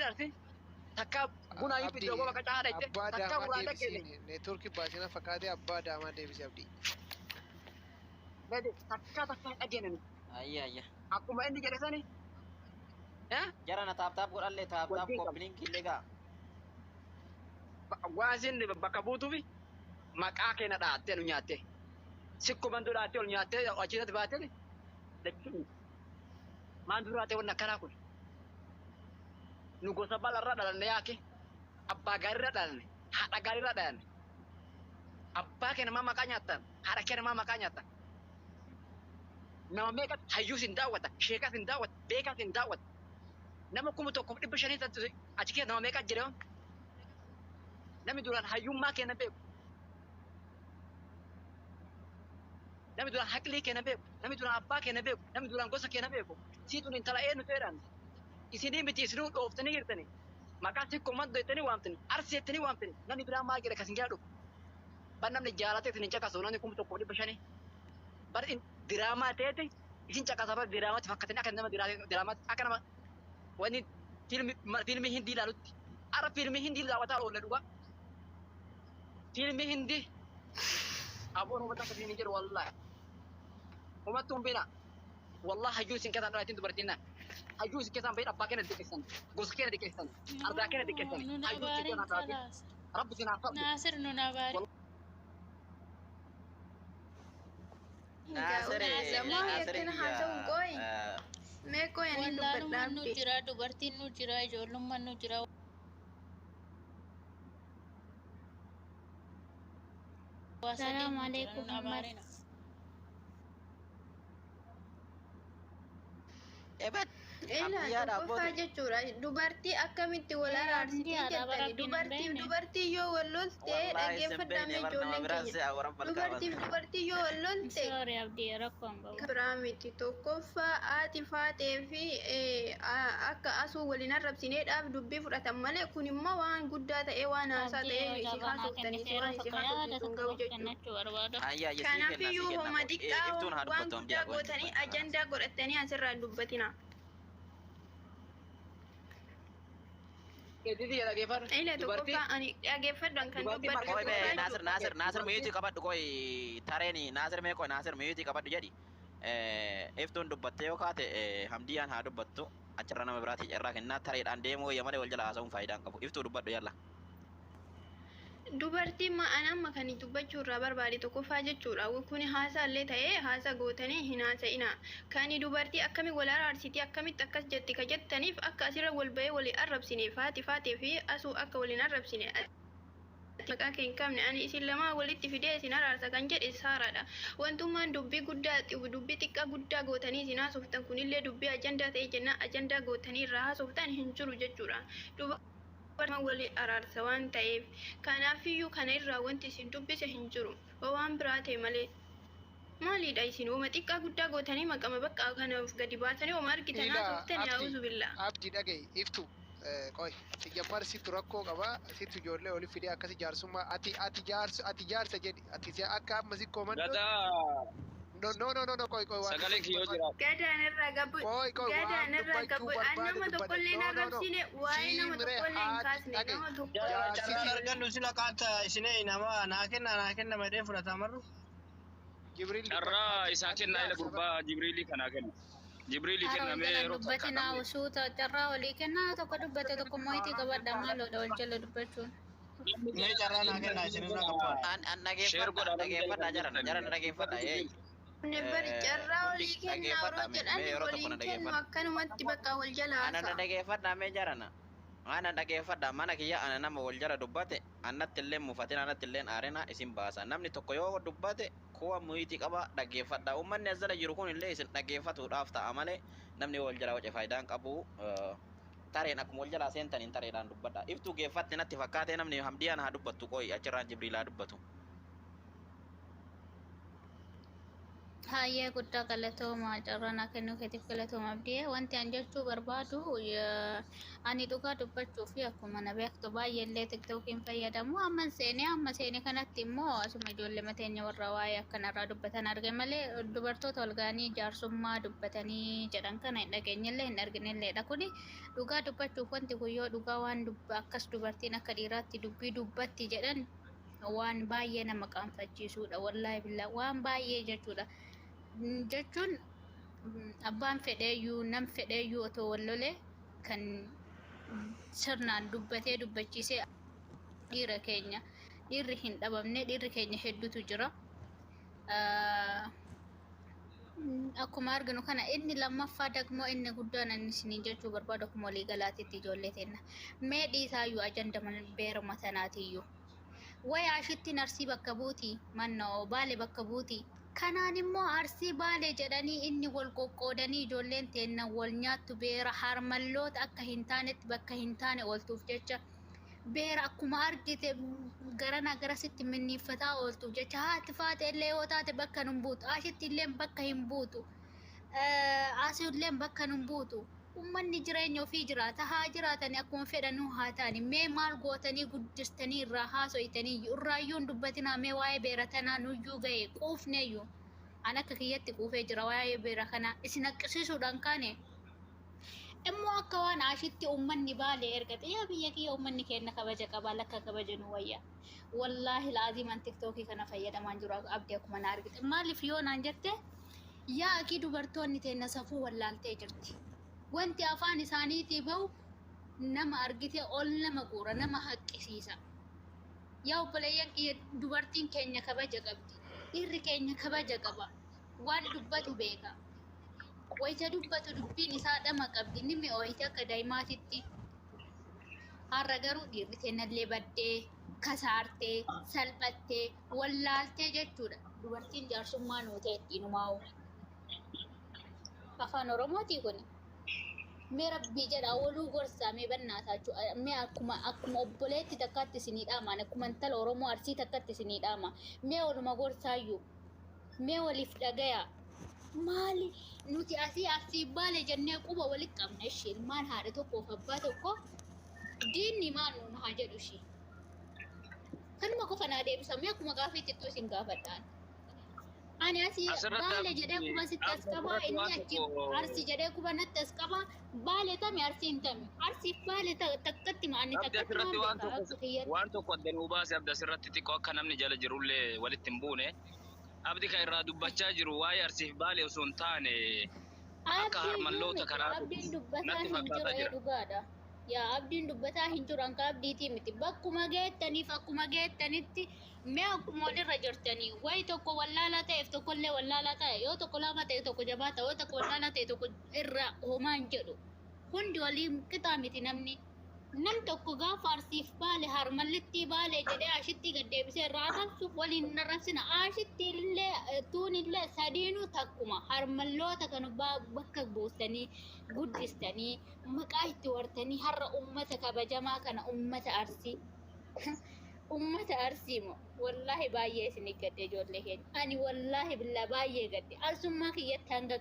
arti takka buna yi Abdi biddo go baka caada itte abbaa takka daamaa buna deebisii takkele neetworkii baasina fakkaatee abbaa daamaa deebisee abdii. bede takka dhageenen Ayya ayya. akkuma inni jedhe sani Jara na taap godhalle taap wajjin qabu koppiliin killee gaa. waasin bakka buutuufi maqaa keenya dhaattee nu nyaatte sikkuman du dhaattee ol nyaattee achiirratti baatee dachuun maan duraatee wanna akkanaa kun nu gosa balarra dhalanne yaake abbaa gaarirra dhalanne haadha gaarirra dhalanne abbaa keenya maa maqaa nyaattan haadha keenya maa maqaa nyaattan nama meeqa hayyuus hin daawwata sheekaas hin daawwata beekaas hin daawwata nama kuma tokkoof 500 achi keessa nama meeqa jire namni duraan hayyummaa keenya beeku namni duraan haqlii keenya beeku namni duraan abbaa keenya beeku namni duraan gosa keenya beeku siituun intala eenyu ta'edhaan isinii miti isinuu dhooftanii jirtanii maqaa sikkoo maddo jettanii waamtanii arsi jettanii waamtanii namni biraa maa jedhe kasin jedhu bar namni jaalatee isin hin caqasu namni kuma tokkoof 500 bar diraamaa ta'eeti isin caqasa bar diraamaatti fakkatanii akka nama diraamaatti akka nama wani fiilmii hindii ilaalutti ara fiilmii hindii daawwataa oolle dhugaa fiilmii hindii aboon hubata akka fiilmii jedhu wallaahi humattuu hin beena والله هجوز إن كذا أنا أتين دبرتينا هجوز كذا بيت أبا كنا دكتور جوز كنا دكتور أردا كنا دكتور هجوز كذا أنا رب سنا فضل ناصر نونابار ما يكن هذا وقوي ما كوي يعني والله دبر من نجرا دبرتين نجرا جولم من نجرا السلام عليكم محمد Ebat. إلا تقفى جتورا دبرتي أكملت ولا رارسيتي جتني دبرتي يو ولولتي أجيب دامي جولين كني دبرتي يو ولولتي سوري أبدي رقم برامتي تقفى آتفاتي في أكا أسو ولنا ربسينيت أب دبي فرات مالك كوني ما وان قدات إيوانا ساتي يسي خاسو تاني سوان يسي خاسو تنقو جتو كان في يو هما ديكا وان قدا قوتاني أجندا قرأتاني أسر دبتنا كذي يا جيفر إلا تقفى أني أجيب دان كان دبت Koi be Nasir miyuti kapat koi tareni Nasir me koi Nasir miyuti kapat jadi iftun dubbatte yo kaate hamdiyan ha dubbattu achirra nama birati irra kenna tare dan demo yamale wal jala hasaun faayidaan qabu iftu dubbadhu yalla dubartii ma'anaan makanii dubbachuu irraa barbaade tokko faa jechuudha. Kuni haasaa illee ta'ee haasaa gootanii hin haasa'ina. Kani dubartii akkami wal araarsitii akkamitti akkas jetti ka jettaniif akka asirra wal bahee walii arrabsine faatee fi asuu akka waliin arrabsine. Maqaa kee hin qabne ani isin lamaa walitti fidee isin araarsa kan jedhe saaraadha. Wantummaan dubbii guddaa dubbii xiqqaa guddaa gootanii isin haasoftan kunillee dubbii ajandaa ta'ee jenna ajandaa gootanii irraa haasoftan hin jiru jechuudha. Wali araarsa waan ta'eef kanaafiyyuu kana irraa wanti isin dubbise hin jiru waan biraa ta'e malee maalidha isin wama xiqqaa guddaa gootanii maqama bakka kanaaf gadi baatanii wama argitan haasoftan yaa'uzu billaa abdii dhagaye iftu qoy sijammar situ rakkoo qaba situ ijoollee oli fidee akkasi jaarsummaa ati jaarsa jedhi ati si akka amma si koomandoo no qoy waan sagalee kiyyoo jira gadaan irraa gabu gadaan irraa gabu nama tokkollee na rabsine waa'ee nama tokkollee hin kaasne nama tokko carraan argannu sila kaata isinee nama naa kenna madee fudhata marru jibriil carraa isaa kennaa ila gurbaa jibriilii kanaa kenna jibriilii kennamee yeroo dubbatina usuuta carraa olii kennaa tokko dubbate tokko mo'itii qabadha maaloodha wal jala dubbachuun mee carraa naa kennaa isinirra qabaa an dhageeffadha jaran dhageeffadha Nebar carraa olii kennaa yeroo jedhan waliin kennu akkanumatti bakka wal jala ana dhageeffadha mee jarana ana dhageeffadha mana kiyya ana nama wal jala dubbate annatti illee mufatin annatti illee aarena isin baasa namni tokko yoo dubbate kuwa muyitii qaba dhageeffadha ummanni as jala jiru kun illee isin dhageeffatuudhaaf ta'a malee namni wal jala wace faayidaan qabu tareen akkuma wal jala seentaniin tareedhaan dubbadha iftuu geeffatti natti fakkaate namni hamdiyaan haa dubbattu qoy achirraan jibriilaa dubbatu Hayyee guddaa galatooma carraa kennuu keetiif galatooma abdii wanti an jechuu barbaadu ani dhugaa dubbachuu fi akkuma na beektu baay'eellee tiktookiin fayyadamu amma seenee kanatti immoo asuma ijoollee mateenya warra waa'ee akkanarraa dubbatan arge malee dubartoota olgaanii jaarsummaa dubbatanii jedhan kana hin dhageenyellee hin arginelleedha kuni dhugaa dubbachuuf wanti kun yoo dhugaa waan akkas dubartiin akka dhiiraatti dubbii dubbatti jedhan waan baay'ee nama qaanfachiisuudha wallaahi billaa waan baay'ee jechuun abbaan fedheeyyuu nam fedheeyyuu otoo wallole kan sirnaan dubbachiisee dhiirri hin dhabamne dhiirri keenya hedduutu jira akkuma arginu kana inni lammaffaa dagmoo inni guddaan inni isinii jechuu barbaadu akkuma walii galaatitti ijoollee teenna mee dhiisaayyuu ajanda beeruma sanaatiyyuu waya ashitti arsii bakka buuti mannoo baale bakka buuti kanaan immoo arsii baale jedhanii inni wal qoqqoodanii ijoolleen teenna wal nyaattu beera harmalloota akka hin taanetti bakka hin taane ooltuuf jecha beera akkuma argite garana garasitti minniiffataa ooltuuf jecha haati faate illee yoo taate bakka nun buutu ashitti illee bakka hin buutu asii illee bakka nun buutu ummanni jireenya ofii jiraata haa jiraatanii akkuma fedhanuu haa ta'ani mee maal gootanii guddistanii irraa haaso'itanii irraayyuun dubbatinaa mee waa'ee beera tanaa nuyyuu ga'e quufneeyyuu an akka kiyyatti quufee jira waa'ee beera kana isin aqqisiisuudhaan kaane immoo akka waan ashitti ummanni baale ergate yaa biyya kiyya ummanni kenna kabaja qabaa lakka kabaja nu wayya wallaahi laaziman tiktookii kana fayyadamaan jiru abdii akkuma na argite maaliif yoo naan jette yaa akii dubartoonni teenna safuu wallaaltee jirti wanti afaan isaaniitii bahu nama argite ol nama guura nama haqqisiisa yaa obboleeyyan kiyya dubartiin keenya kabaja qabdi dhiirri keenya kabaja qaba waan dubbatu beeka wayita dubbatu dubbiin isaa dhama qabdi ni mi'ooyite akka daa'imaatitti har'a garuu dhiirri teennallee baddee kasaartee salphattee wallaaltee jechuudha dubartiin jaarsummaa nuutee ittiinumaa'u afaan oromootii kuni mee rabbii jedha waluu gorsaa mee bannaataa mee akkuma obboleetti takkaatti isinii dhaamaan akkuma intala oromoo arsii takkaatti isinii dhaama mee waluma gorsaayyuu mee waliif dhagaya maali nuti asii arsii baale jennee quba walitti qabna ishee ilmaan haadha tokkoof abbaa tokko diinni maan nuun haa jedhu ishee kanuma qofa naa deebisamee akkuma gaafiitti ittuu isin gaafadhaan ani asii baale jedhee quba sitti as qabaa inni achi arsi jedhee quba natti as qabaa baale tami arsiin tami arsiif baale takkatti maanni takkatti waan tokko adda nuu baase abda sirratti xiqqoo akka namni jala jirullee walitti hin buune abdi kan irraa dubbachaa jiru waa'ee arsiif baale osoo hin taane akka harmalloota karaa abdiin dubbataa hin jiru dhugaadha yaa abdiin dubbataa hin jiru anka abdiitii miti bakkuma geettaniif akkuma geettanitti mee akkuma walirra jirtanii wayi tokko wallaalaa ta'eef tokkollee wallaalaa ta'e yoo tokko lama ta'e tokko jabaa ta'e yoo tokko wallaalaa ta'e tokko irra homaan jedhu hundi waliin qixaa miti namni nam tokko gaafa arsiif baale harmallitti baale jedhee ashitti gaddeebisee irraa tansuuf waliin narrabsina ashitti illee tuun illee sadiinuu takkuma harmalloota kan bakka buustanii guddistanii maqaa itti wartanii har'a ummata kabajamaa kana ummata arsii ummata arsiimo wallahi baay'ee isin gadde ijoollee keenya ani wallahi billaa baay'ee gadde arsummaa kiyyatti hanga